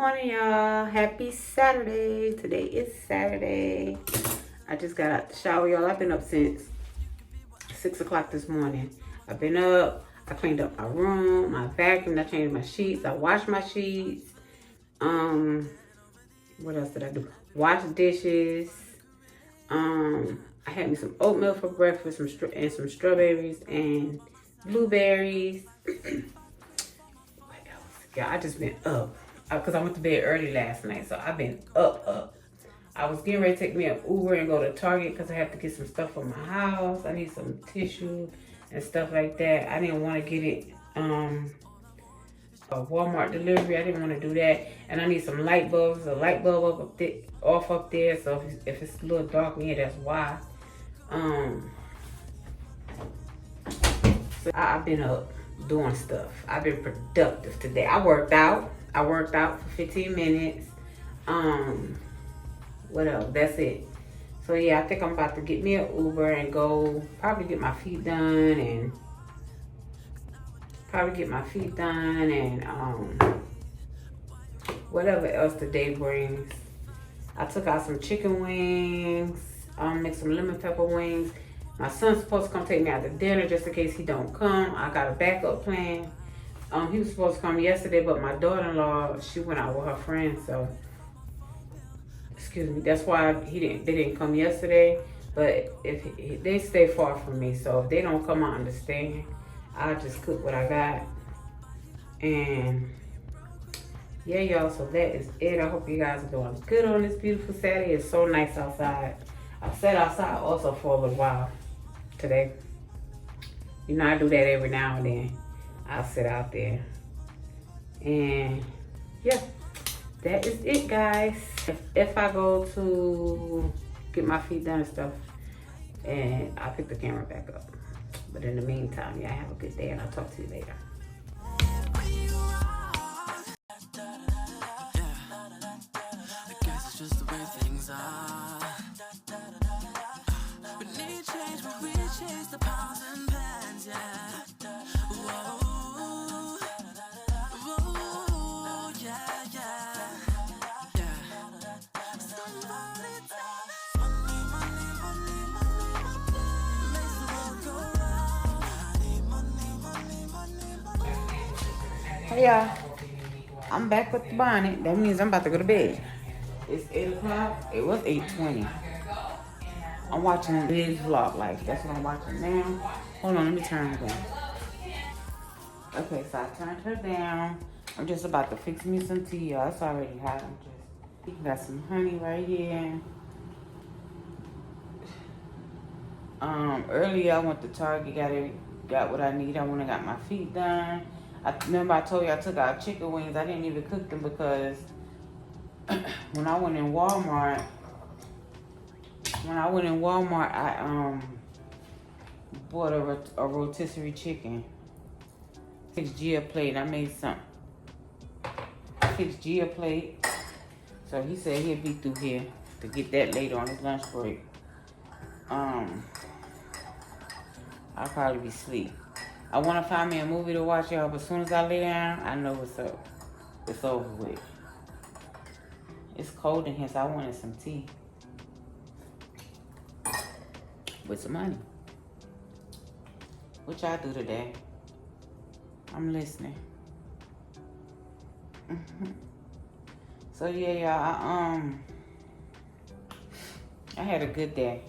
morning, y'all. Happy Saturday. Today is Saturday. I just got out the shower, y'all. I've been up since 6 o'clock this morning. I've been up. I cleaned up my room, my vacuum. I changed my sheets. I washed my sheets. What else did I do? Washed dishes. I had me some oatmeal for breakfast, and some strawberries and blueberries. What else? Yeah, I just been up. Because I went to bed early last night, so I've been up. I was getting ready to take me an Uber and go to Target because I have to get some stuff for my house. I need some tissue and stuff like that. I didn't want to get it a Walmart delivery. I didn't want to do that. And I need some light bulbs. A light bulb off up there, so if it's a little dark in here, that's why. So I've been up doing stuff. I've been productive today. I worked out for 15 minutes. What else? That's it. So yeah, I think I'm about to get me an Uber and go probably get my feet done and whatever else the day brings. I took out some chicken wings, make some lemon pepper wings. My son's supposed to come take me out to dinner just in case he don't come. I got a backup plan. He was supposed to come yesterday, but my daughter-in-law, she went out with her friends, so excuse me. That's why they didn't come yesterday. But if they stay far from me, so if they don't come, I understand. I'll just cook what I got. And yeah, y'all, so that is it. I hope you guys are doing good on this beautiful Saturday. It's so nice outside. I've sat outside also for a little while today. You know, I do that every now and then. I'll sit out there. And yeah, that is it, guys. If I go to get my feet done and stuff, and I'll pick the camera back up. But in the meantime, yeah, have a good day, and I'll talk to you later. Hey y'all, I'm back with the bonnet. That means I'm about to go to bed. It's 8 o'clock. It was 8:20. I'm watching Big's Vlog Life. That's what I'm watching now. Hold on, let me turn her down. Okay, so I turned her down. I'm just about to fix me some tea, y'all. It's already hot. Got some honey right here. Earlier I went to Target, got what I need. I went and got my feet done. I remember I told you I took out chicken wings. I didn't even cook them because when I went in Walmart, I bought a rotisserie chicken. 6G a plate. And I made some 6G a plate. So he said he'll be through here to get that later on his lunch break. I'll probably be asleep. I want to find me a movie to watch, y'all, but as soon as I lay down, I know what's up. It's over with. It's cold in here, so I wanted some tea. With some honey. What y'all do today? I'm listening. So yeah, y'all, I had a good day.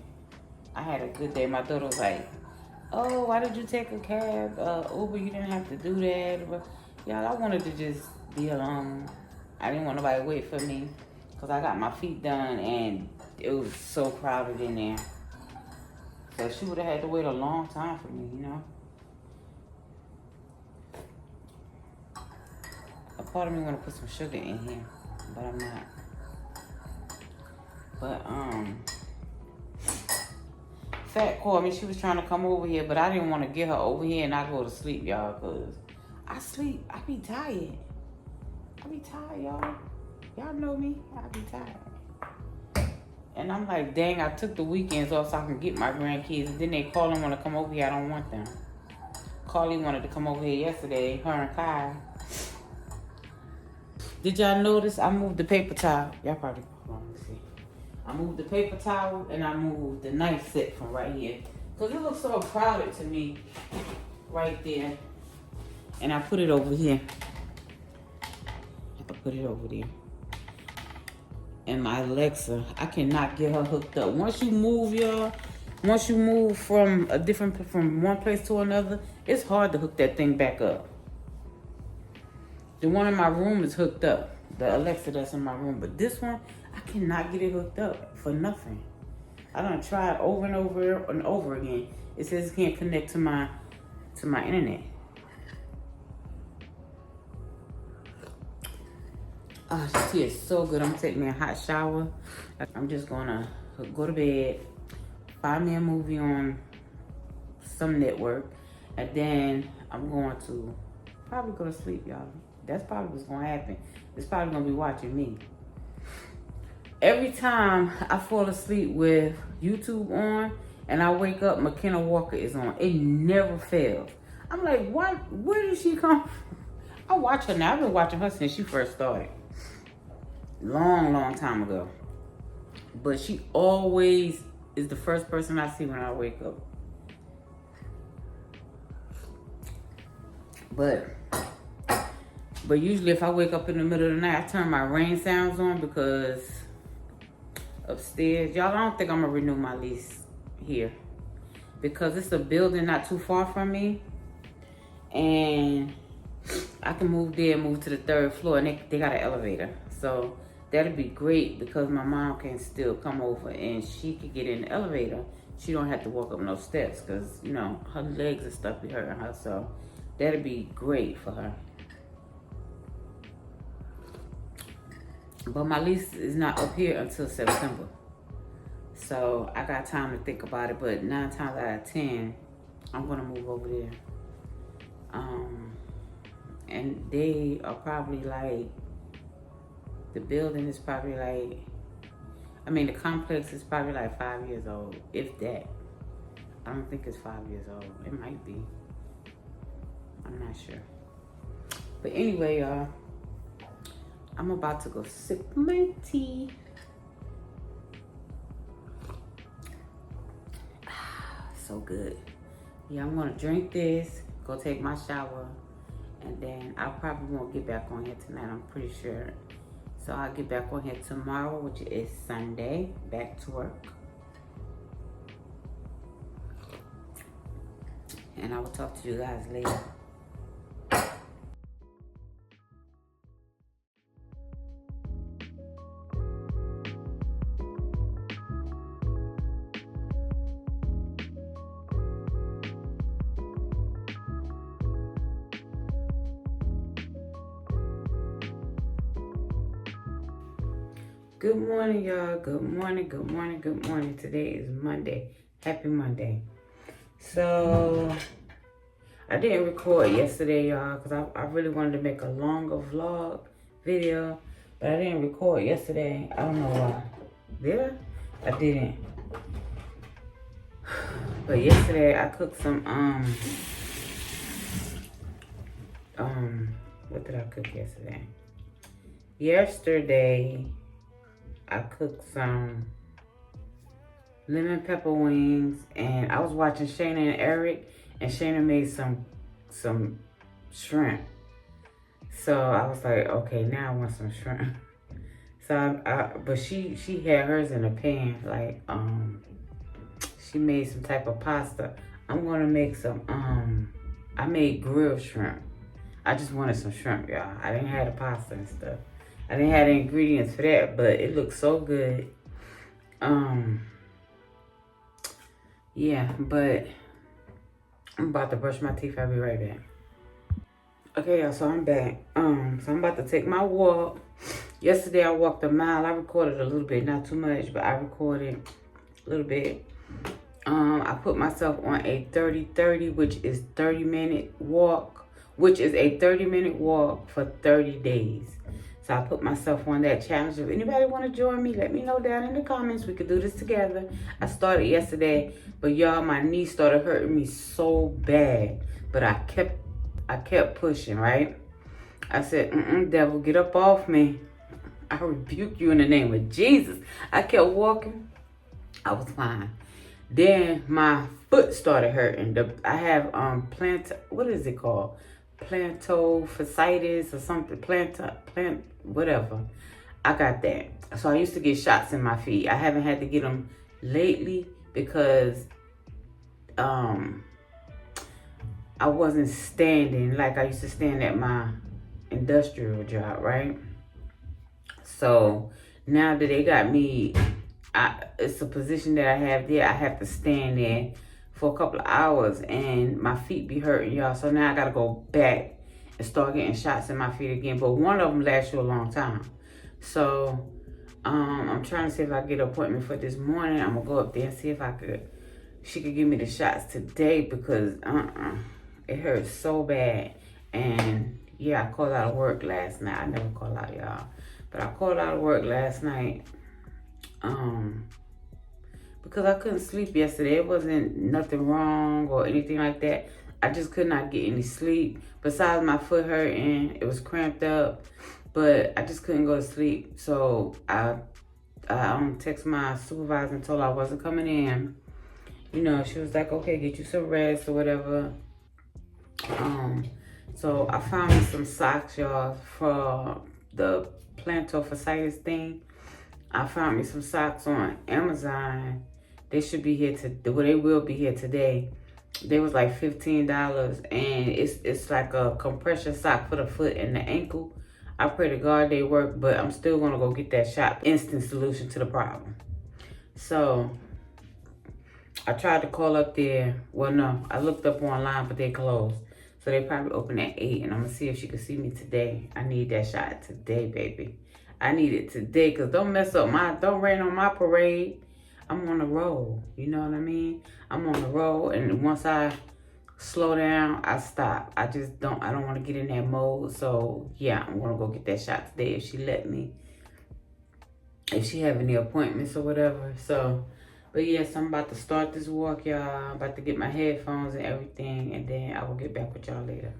My daughter was like, oh, why did you take a cab? Uber, you didn't have to do that. But y'all, I wanted to just be alone. I didn't want nobody to wait for me because I got my feet done and it was so crowded in there. So she would have had to wait a long time for me, you know. A part of me want to put some sugar in here, but I'm not. But, Fat called me. She was trying to come over here, but I didn't want to get her over here and I go to sleep, y'all, because I sleep. I be tired. Y'all. Y'all know me. I be tired. And I'm like, dang, I took the weekends off so I can get my grandkids. And then they call and want to come over here. I don't want them. Carly wanted to come over here yesterday, her and Kai. Did y'all notice I moved the paper towel? Y'all probably, hold on, let me see. I moved the paper towel and I moved the knife set from right here. Because it looks so crowded to me right there. And I put it over here. I put it over there. And my Alexa, I cannot get her hooked up. Once you move, y'all, once you move from one place to another, it's hard to hook that thing back up. The one in my room is hooked up. The Alexa that's in my room. But this one, I cannot get it hooked up for nothing. I done tried over and over and over again. It says it can't connect to my internet. Oh, this tea is so good. I'm gonna take me a hot shower. I'm just gonna go to bed, find me a movie on some network, and then I'm going to probably go to sleep, y'all. That's probably what's gonna happen. It's probably gonna be watching me. Every time I fall asleep with YouTube on and I wake up, McKenna Walker is on. It never fails. I'm like, what? Where did she come from? I watch her now. I've been watching her since she first started. Long time ago. But she always is the first person I see when I wake up. But usually if I wake up in the middle of the night, I turn my rain sounds on because upstairs, y'all, I don't think I'm gonna renew my lease here because it's a building not too far from me, and I can move there, move to the 3rd floor, and they got an elevator, so that'll be great because my mom can still come over and she can get in the elevator. She don't have to walk up no steps because, you know, her legs and stuff be hurting her, so that'll be great for her. But my lease is not up here until September. So I got time to think about it, but 9 times out of 10, I'm gonna move over there. And they are probably like, the building is probably like, I mean, the complex is probably like 5 years old, if that. I don't think it's 5 years old. It might be. I'm not sure. But anyway, y'all, I'm about to go sip my tea. So good. Yeah, I'm gonna drink this, go take my shower, and then I probably won't get back on here tonight, I'm pretty sure. So I'll get back on here tomorrow, which is Sunday, back to work. And I will talk to you guys later. Good morning, y'all. Good morning, good morning, good morning. Today is Monday. Happy Monday. So, I didn't record yesterday, y'all, because I really wanted to make a longer vlog video, but I didn't record yesterday. I don't know why. Did I? I didn't. But yesterday, I cooked some, what did I cook yesterday? Yesterday, I cooked some lemon pepper wings, and I was watching Shayna and Eric, and Shayna made some shrimp. So I was like, okay, now I want some shrimp. So but she had hers in a pan, like she made some type of pasta. I'm gonna make some I made grilled shrimp. I just wanted some shrimp, y'all. I didn't have the pasta and stuff. I didn't have the ingredients for that, but it looks so good. Yeah, but I'm about to brush my teeth. I'll be right back. Okay, y'all, so I'm back. So I'm about to take my walk. Yesterday I walked a mile. I recorded a little bit, not too much, but I recorded a little bit. I put myself on a 30-30, which is 30-minute walk, which is a 30-minute walk for 30 days. So I put myself on that challenge. If anybody want to join me, let me know down in the comments. We could do this together. I started yesterday, but y'all, my knee started hurting me so bad. But I kept pushing, right? I said, devil, get up off me. I rebuke you in the name of Jesus. I kept walking. I was fine. Then my foot started hurting. I have what is it called? Plantar fasciitis or something. Whatever. I got that. So I used to get shots in my feet. I haven't had to get them lately because I wasn't standing like I used to stand at my industrial job, right? So now that they got me, it's a position that I have there. I have to stand there for a couple of hours and my feet be hurting, y'all. So now I got to go back and start getting shots in my feet again. But one of them lasts you a long time. So I'm trying to see if I get an appointment for this morning. I'm going to go up there and see if she could give me the shots today because it hurts so bad. And yeah, I called out of work last night. I never call out, y'all. But I called out of work last night because I couldn't sleep yesterday. It wasn't nothing wrong or anything like that. I just could not get any sleep. Besides my foot hurting, it was cramped up, but I just couldn't go to sleep. So I text my supervisor and told her I wasn't coming in. You know, she was like, okay, get you some rest or whatever. So I found me some socks, y'all, for the plantar fasciitis thing. I found me some socks on Amazon. They should be here they will be here today. They was like $15 and it's like a compression sock for the foot and the ankle. I pray to God they work, but I'm still gonna go get that shot. Instant solution to the problem. So I tried to call up there. Well, no, I looked up online, but they closed. So they probably open at 8, and I'm gonna see if she can see me today. I need that shot today, baby. I need it today, cause don't rain on my parade. I'm on the road, you know what I mean? I'm on the road, and once I slow down, I stop. I don't want to get in that mode. So yeah, I'm gonna go get that shot today if she let me. If she have any appointments or whatever. So, but yes, I'm about to start this walk, y'all. I'm about to get my headphones and everything, and then I will get back with y'all later.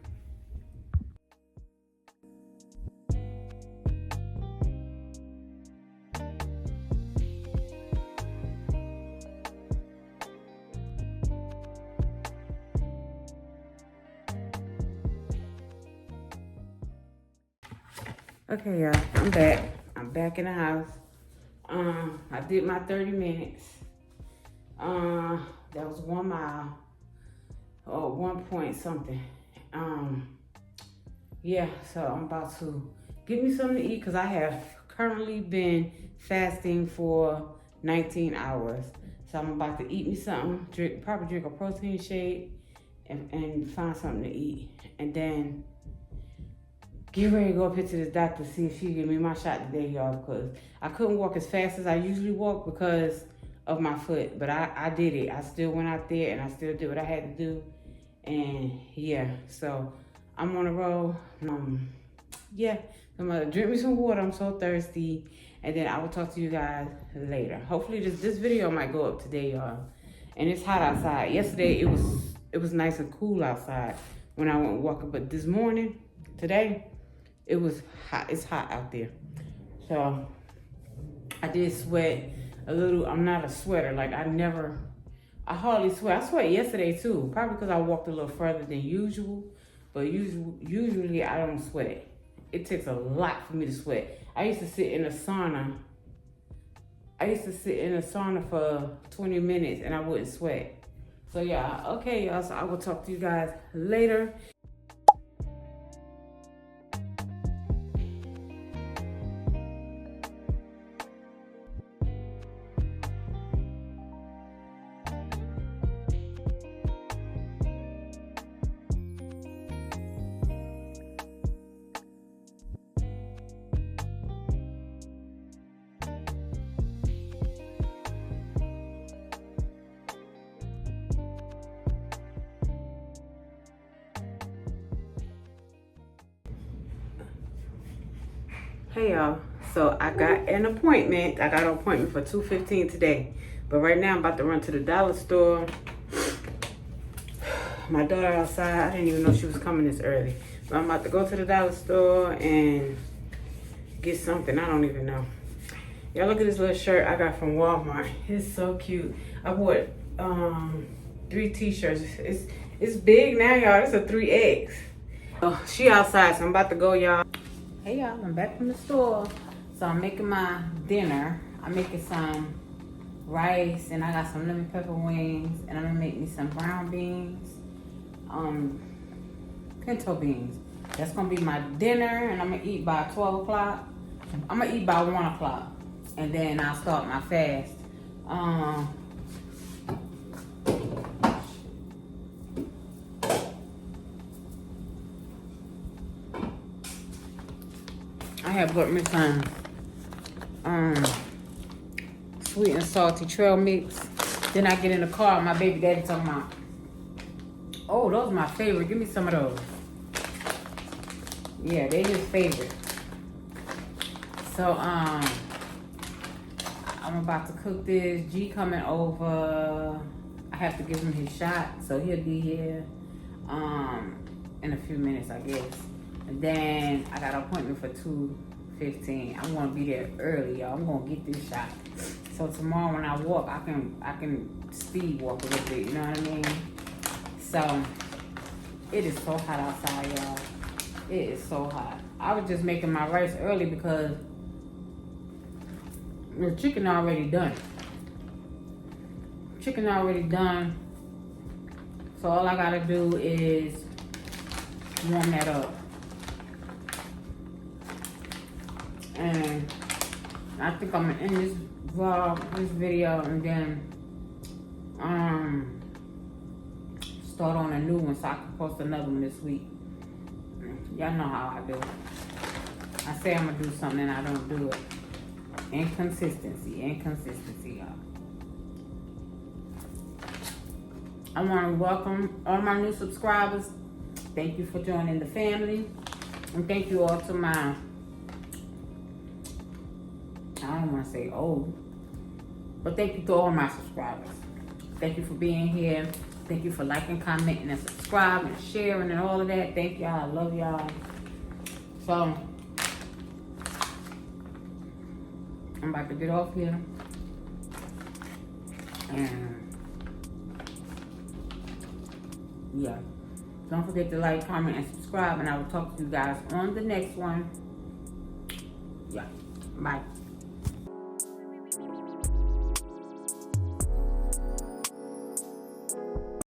Okay, y'all, I'm back. I'm back in the house. I did my 30 minutes. That was 1 mile or 1 point something. Yeah, so I'm about to get me something to eat because I have currently been fasting for 19 hours. So I'm about to eat me something, probably drink a protein shake and find something to eat. And then get ready to go up here to this doctor to see if she give me my shot today, y'all, because I couldn't walk as fast as I usually walk because of my foot. But I did it. I still went out there and I still did what I had to do. And yeah, so I'm on the road. Yeah, I'm gonna drink me some water. I'm so thirsty. And then I will talk to you guys later. Hopefully this video might go up today, y'all. And it's hot outside. Yesterday it was nice and cool outside when I went walking. But this morning, today, it was hot. It's hot out there. So I did sweat a little. I'm not a sweater. Like I hardly sweat. I sweat yesterday too. Probably because I walked a little further than usual. But usually I don't sweat. It takes a lot for me to sweat. I used to sit in a sauna. For 20 minutes and I wouldn't sweat. So yeah, okay, y'all. So I will talk to you guys later. Hey y'all, so I got an appointment. I got an appointment for 2:15 today. But right now I'm about to run to the dollar store. My daughter outside. I didn't even know she was coming this early. But I'm about to go to the dollar store and get something. I don't even know. Y'all look at this little shirt I got from Walmart. It's so cute. I bought 3 t-shirts. It's big now, y'all. It's a 3X. Oh, she outside, so I'm about to go, y'all. Hey, y'all. I'm back from the store. So I'm making my dinner. I'm making some rice, and I got some lemon pepper wings, and I'm gonna make me some brown beans, pinto beans. That's gonna be my dinner, and I'm gonna eat by 12 o'clock. I'm gonna eat by 1 o'clock, and then I'll start my fast. I have bought me some sweet and salty trail mix. Then I get in the car, my baby daddy talking about, oh, those are my favorite. Give me some of those. Yeah, they his favorite. So I'm about to cook this. G coming over. I have to give him his shot, so he'll be here in a few minutes, I guess. And then I got an appointment for 2:15. I'm gonna be there early, y'all. I'm gonna get this shot. So tomorrow when I walk, I can speed walk a little bit, you know what I mean? So it is so hot outside, y'all. It is so hot. I was just making my rice early because the chicken already done. Chicken already done. So all I gotta do is warm that up. And I think I'm gonna end this vlog, this video, and then start on a new one so I can post another one this week. Y'all know how I do. I say I'm gonna do something and I don't do it. Inconsistency, y'all. I want to welcome all my new subscribers. Thank you for joining the family. And thank you all to my, I don't want to say old, but thank you to all my subscribers. Thank you for being here. Thank you for liking, commenting, and subscribing, and sharing, and all of that. Thank y'all. I love y'all. So, I'm about to get off here. And, yeah. Don't forget to like, comment, and subscribe. And I will talk to you guys on the next one. Yeah. Bye.